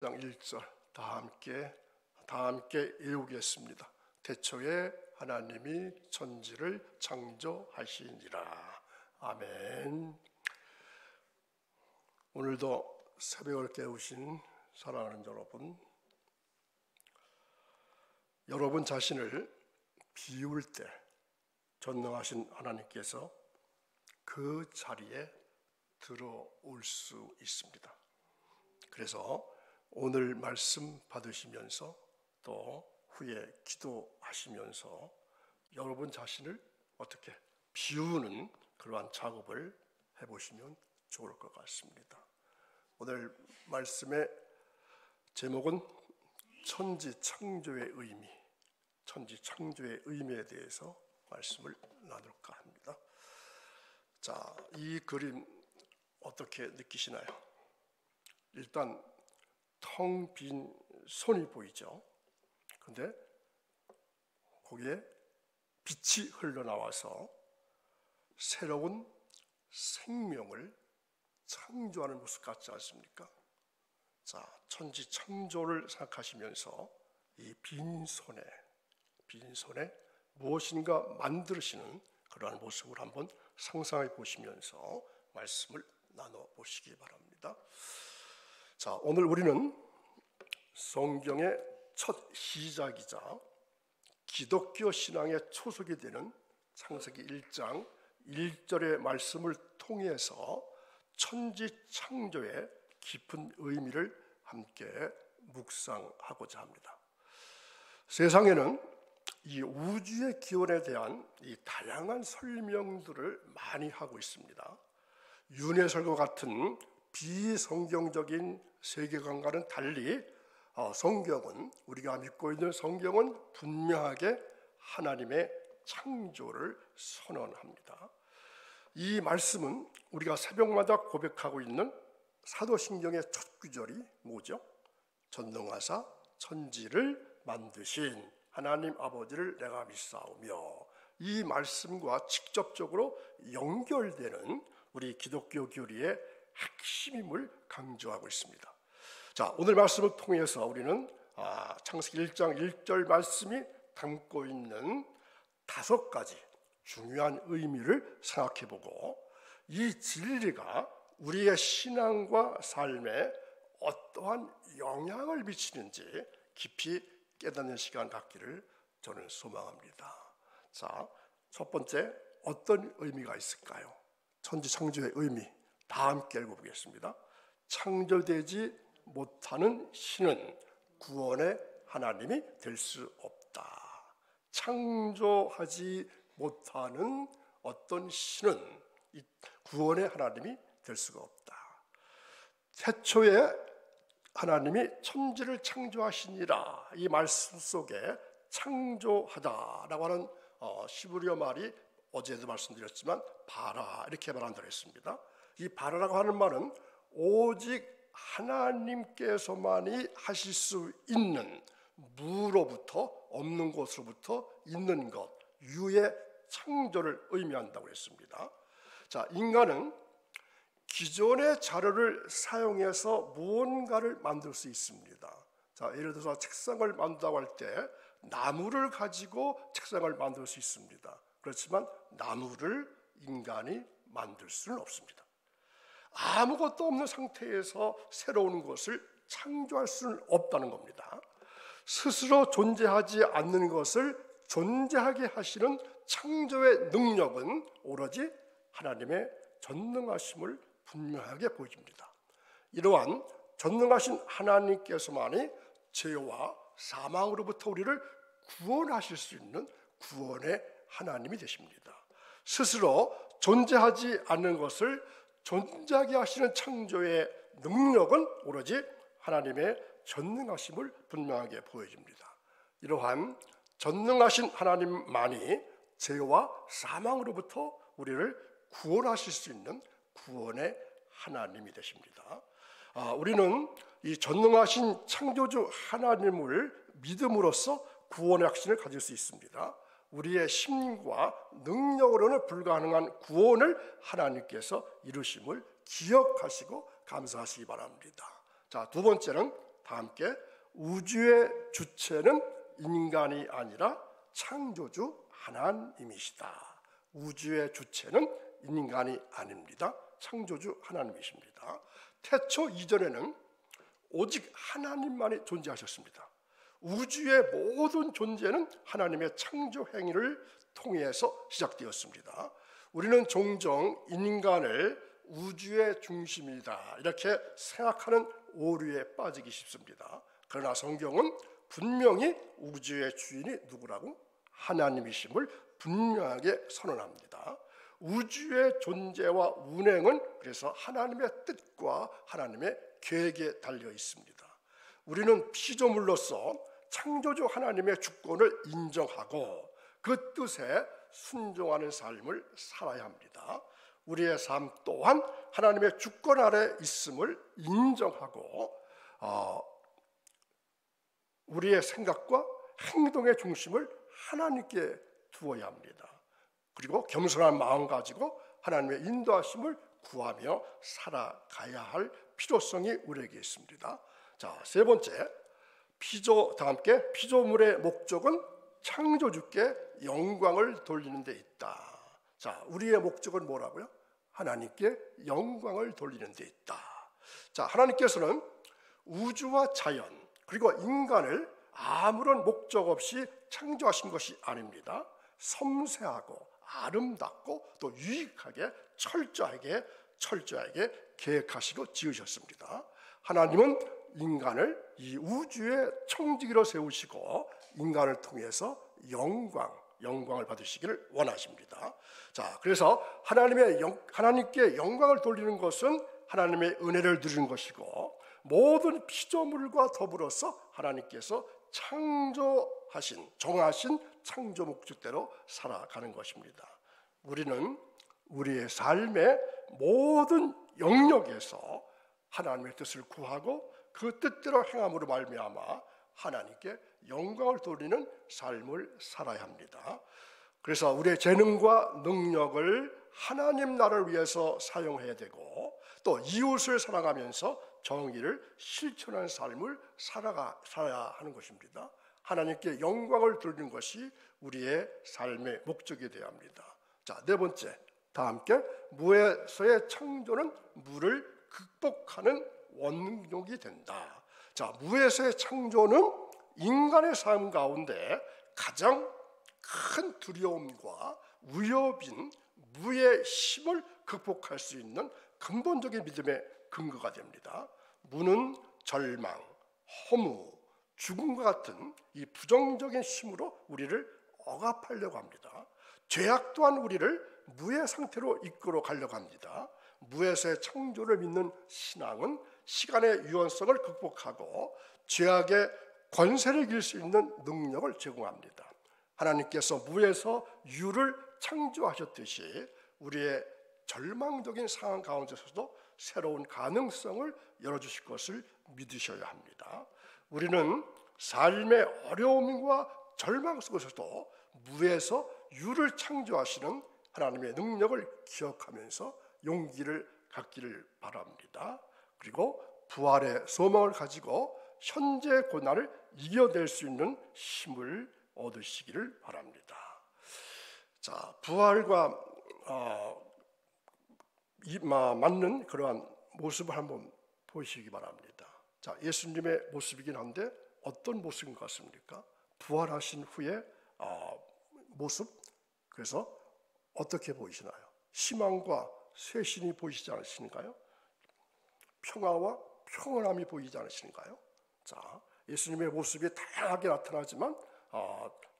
1절 다 함께 외우겠습니다. 태초에 하나님이 천지를 창조하시니라. 아멘. 오늘도 새벽을 깨우신 사랑하는 여러분 자신을 비울 때 전능하신 하나님께서 그 자리에 들어올 수 있습니다. 그래서 오늘 말씀 받으시면서 또 후에 기도하시면서 여러분 자신을 어떻게 비우는 그러한 작업을 해보시면 좋을 것 같습니다. 오늘 말씀의 제목은 천지 창조의 의미에 대해서 말씀을 나눌까 합니다. 자, 이 그림 어떻게 느끼시나요? 일단 텅 빈 손이 보이죠. 근데 거기에 빛이 흘러나와서 새로운 생명을 창조하는 모습 같지 않습니까? 자, 천지 창조를 생각하시면서 이 빈 손에 무엇인가 만드시는 그러한 모습을 한번 상상해 보시면서 말씀을 나눠 보시기 바랍니다. 자, 오늘 우리는 성경의 첫 시작이자 기독교 신앙의 초석이 되는 창세기 1장 1절의 말씀을 통해서 천지 창조의 깊은 의미를 함께 묵상하고자 합니다. 세상에는 이 우주의 기원에 대한 이 다양한 설명들을 많이 하고 있습니다. 윤회설과 같은 비성경적인 세계관과는 달리 성경은, 우리가 믿고 있는 성경은 분명하게 하나님의 창조를 선언합니다. 이 말씀은 우리가 새벽마다 고백하고 있는 사도신경의 첫 구절이 뭐죠? 전능하사 천지를 만드신 하나님 아버지를 내가 믿사오며, 이 말씀과 직접적으로 연결되는 우리 기독교 교리의 핵심임을 강조하고 있습니다. 자, 오늘 말씀을 통해서 우리는 창세기 1장 1절 말씀이 담고 있는 5가지 중요한 의미를 생각해보고 이 진리가 우리의 신앙과 삶에 어떠한 영향을 미치는지 깊이 깨닫는 시간 갖기를 저는 소망합니다. 자, 첫 번째, 어떤 의미가 있을까요? 천지 창조의 의미 다 함께 읽어보겠습니다. 창조되지 못하는 신은 구원의 하나님이 될 수 없다. 창조하지 못하는 어떤 신은 구원의 하나님이 될 수가 없다. 태초에 하나님이 천지를 창조하시니라, 이 말씀 속에 창조하다라고 하는 시브리어 말이 어제도 말씀드렸지만 바라, 이렇게 말한다고 했습니다. 이 바라라고 하는 말은 오직 하나님께서만이 하실 수 있는, 무로부터, 없는 것으로부터 있는 것, 유의 창조를 의미한다고 했습니다. 자, 인간은 기존의 자료를 사용해서 무언가를 만들 수 있습니다. 자, 예를 들어서 책상을 만든다고 할 때 나무를 가지고 책상을 만들 수 있습니다. 그렇지만 나무를 인간이 만들 수는 없습니다. 아무것도 없는 상태에서 새로운 것을 창조할 수는 없다는 겁니다. 스스로 존재하지 않는 것을 존재하게 하시는 창조의 능력은 오로지 하나님의 전능하심을 분명하게 보여줍니다. 이러한 전능하신 하나님께서만이 죄와 사망으로부터 우리를 구원하실 수 있는 구원의 하나님이 되십니다. 스스로 존재하지 않는 것을 존재하게 하시는 창조의 능력은 오로지 하나님의 전능하심을 분명하게 보여줍니다. 이러한 전능하신 하나님만이 죄와 사망으로부터 우리를 구원하실 수 있는 구원의 하나님이 되십니다. 우리는 이 전능하신 창조주 하나님을 믿음으로써 구원의 확신을 가질 수 있습니다. 우리의 심과 능력으로는 불가능한 구원을 하나님께서 이루심을 기억하시고 감사하시기 바랍니다. 자, 두 번째는 다 함께 우주의 주체는 인간이 아니라 창조주 하나님이시다. 우주의 주체는 인간이 아닙니다. 창조주 하나님이십니다. 태초 이전에는 오직 하나님만이 존재하셨습니다. 우주의 모든 존재는 하나님의 창조 행위를 통해서 시작되었습니다. 우리는 종종 인간을 우주의 중심이다 이렇게 생각하는 오류에 빠지기 쉽습니다. 그러나 성경은 분명히 우주의 주인이 누구라고? 하나님이심을 분명하게 선언합니다. 우주의 존재와 운행은 그래서 하나님의 뜻과 하나님의 계획에 달려 있습니다. 우리는 피조물로서 창조주 하나님의 주권을 인정하고 그 뜻에 순종하는 삶을 살아야 합니다. 우리의 삶 또한 하나님의 주권 아래 있음을 인정하고 우리의 생각과 행동의 중심을 하나님께 두어야 합니다. 그리고 겸손한 마음 가지고 하나님의 인도하심을 구하며 살아가야 할 필요성이 우리에게 있습니다. 자, 세 번째, 다 함께 피조물의 목적은 창조주께 영광을 돌리는 데 있다. 자, 우리의 목적은 뭐라고요? 하나님께 영광을 돌리는 데 있다. 자, 하나님께서는 우주와 자연 그리고 인간을 아무런 목적 없이 창조하신 것이 아닙니다. 섬세하고 아름답고 또 유익하게 철저하게 계획하시고 지으셨습니다. 하나님은 인간을 이 우주의 청지기로 세우시고 인간을 통해서 영광을 받으시기를 원하십니다. 자, 그래서 하나님께 영광을 돌리는 것은 하나님의 은혜를 누리는 것이고 모든 피조물과 더불어서 하나님께서 정하신 창조 목적대로 살아가는 것입니다. 우리는 우리의 삶의 모든 영역에서 하나님의 뜻을 구하고 그 뜻대로 행함으로 말미암아 하나님께 영광을 돌리는 삶을 살아야 합니다. 그래서 우리의 재능과 능력을 하나님 나라를 위해서 사용해야 되고 또 이웃을 사랑하면서 정의를 실천하는 삶을 살아야 하는 것입니다. 하나님께 영광을 돌리는 것이 우리의 삶의 목적이 되어야 합니다. 자, 네 번째, 다 함께 무에서의 창조는 무를 극복하는 원동력이 된다. 자, 무에서의 창조는 인간의 삶 가운데 가장 큰 두려움과 위협인 무의 힘을 극복할 수 있는 근본적인 믿음의 근거가 됩니다. 무는 절망, 허무, 죽음과 같은 이 부정적인 힘으로 우리를 억압하려고 합니다. 죄악 또한 우리를 무의 상태로 이끌어 가려고 합니다. 무에서의 창조를 믿는 신앙은 시간의 유연성을 극복하고 죄악의 권세를 이길 수 있는 능력을 제공합니다. 하나님께서 무에서 유를 창조하셨듯이 우리의 절망적인 상황 가운데서도 새로운 가능성을 열어주실 것을 믿으셔야 합니다. 우리는 삶의 어려움과 절망 속에서도 무에서 유를 창조하시는 하나님의 능력을 기억하면서 용기를 갖기를 바랍니다. 그리고 부활의 소망을 가지고 현재 고난을 이겨낼 수 있는 힘을 얻으시기를 바랍니다. 자, 부활과 맞는 그러한 모습을 한번 보시기 바랍니다. 자, 예수님의 모습이긴 한데 어떤 모습인 것 같습니까? 부활하신 후에 모습, 그래서 어떻게 보이시나요? 희망과 쇄신이 보이시지 않으신가요? 평화와 평온함이 보이지 않으신가요? 자, 예수님의 모습이 다양하게 나타나지만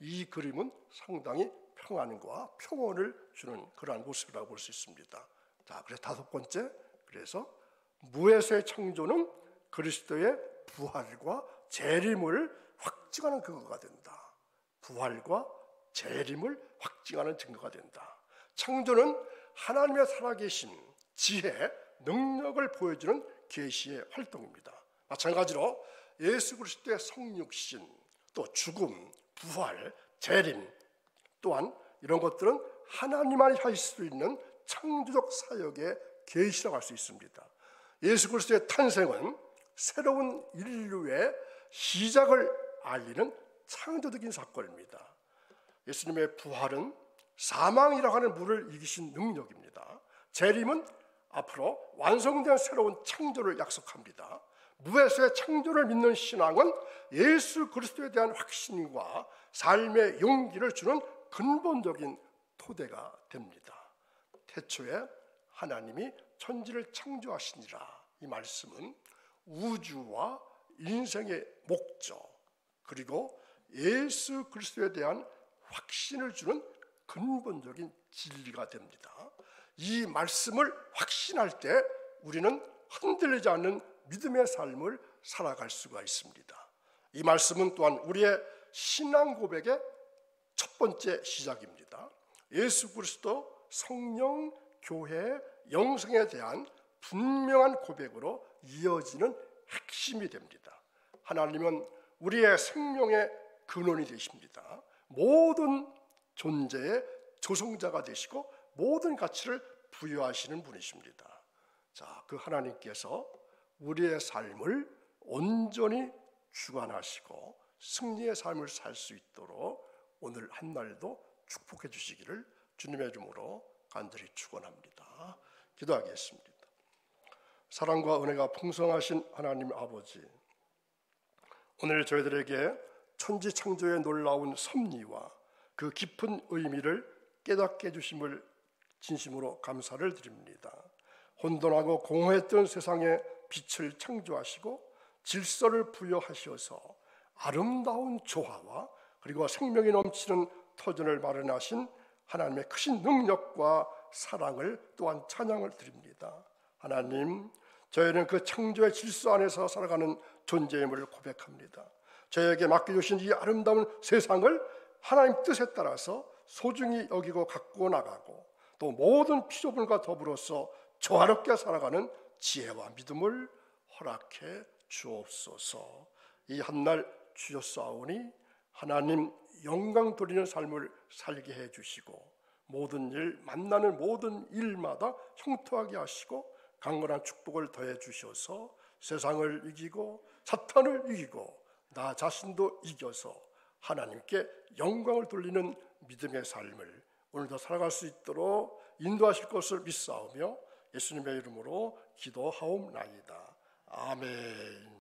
이 그림은 상당히 평안과 평온을 주는 그러한 모습이라고 볼 수 있습니다. 자, 그래서 다섯 번째, 그래서 무에서의 창조는 그리스도의 부활과 재림을 확증하는 근거가 된다. 부활과 재림을 확증하는 증거가 된다. 창조는 하나님의 살아계신 지혜, 능력을 보여주는 계시의 활동입니다. 마찬가지로 예수 그리스도의 성육신, 또 죽음, 부활, 재림 또한 이런 것들은 하나님만이 하실 수 있는 창조적 사역의 계시라고 할 수 있습니다. 예수 그리스도의 탄생은 새로운 인류의 시작을 알리는 창조적인 사건입니다. 예수님의 부활은 사망이라고 하는 물을 이기신 능력입니다. 재림은 앞으로 완성된 새로운 창조를 약속합니다. 무에서의 창조를 믿는 신앙은 예수 그리스도에 대한 확신과 삶의 용기를 주는 근본적인 토대가 됩니다. 태초에 하나님이 천지를 창조하시니라, 이 말씀은 우주와 인생의 목적 그리고 예수 그리스도에 대한 확신을 주는 근본적인 진리가 됩니다. 이 말씀을 확신할 때 우리는 흔들리지 않는 믿음의 삶을 살아갈 수가 있습니다. 이 말씀은 또한 우리의 신앙 고백의 첫 번째 시작입니다. 예수 그리스도, 성령, 교회, 영성에 대한 분명한 고백으로 이어지는 핵심이 됩니다. 하나님은 우리의 생명의 근원이 되십니다. 모든 존재의 조성자가 되시고 모든 가치를 부여하시는 분이십니다. 자, 그 하나님께서 우리의 삶을 온전히 주관하시고 승리의 삶을 살 수 있도록 오늘 한 날도 축복해 주시기를 주님의 이름으로 간절히 축원합니다. 기도하겠습니다. 사랑과 은혜가 풍성하신 하나님 아버지, 오늘 저희들에게 천지 창조의 놀라운 섭리와 그 깊은 의미를 깨닫게 해주심을 진심으로 감사를 드립니다. 혼돈하고 공허했던 세상에 빛을 창조하시고 질서를 부여하셔서 아름다운 조화와 그리고 생명이 넘치는 터전을 마련하신 하나님의 크신 능력과 사랑을 또한 찬양을 드립니다. 하나님, 저희는 그 창조의 질서 안에서 살아가는 존재임을 고백합니다. 저에게 맡겨주신 이 아름다운 세상을 하나님 뜻에 따라서 소중히 여기고 가꾸어 나가고 또 모든 피조물과 더불어서 조화롭게 살아가는 지혜와 믿음을 허락해 주옵소서. 이 한날 주셨사오니 하나님 영광 돌리는 삶을 살게 해주시고 모든 일, 만나는 모든 일마다 형통하게 하시고 강건한 축복을 더해 주셔서 세상을 이기고 사탄을 이기고 나 자신도 이겨서 하나님께 영광을 돌리는 믿음의 삶을 오늘도 살아갈 수 있도록 인도하실 것을 믿사오며 예수님의 이름으로 기도하옵나이다. 아멘.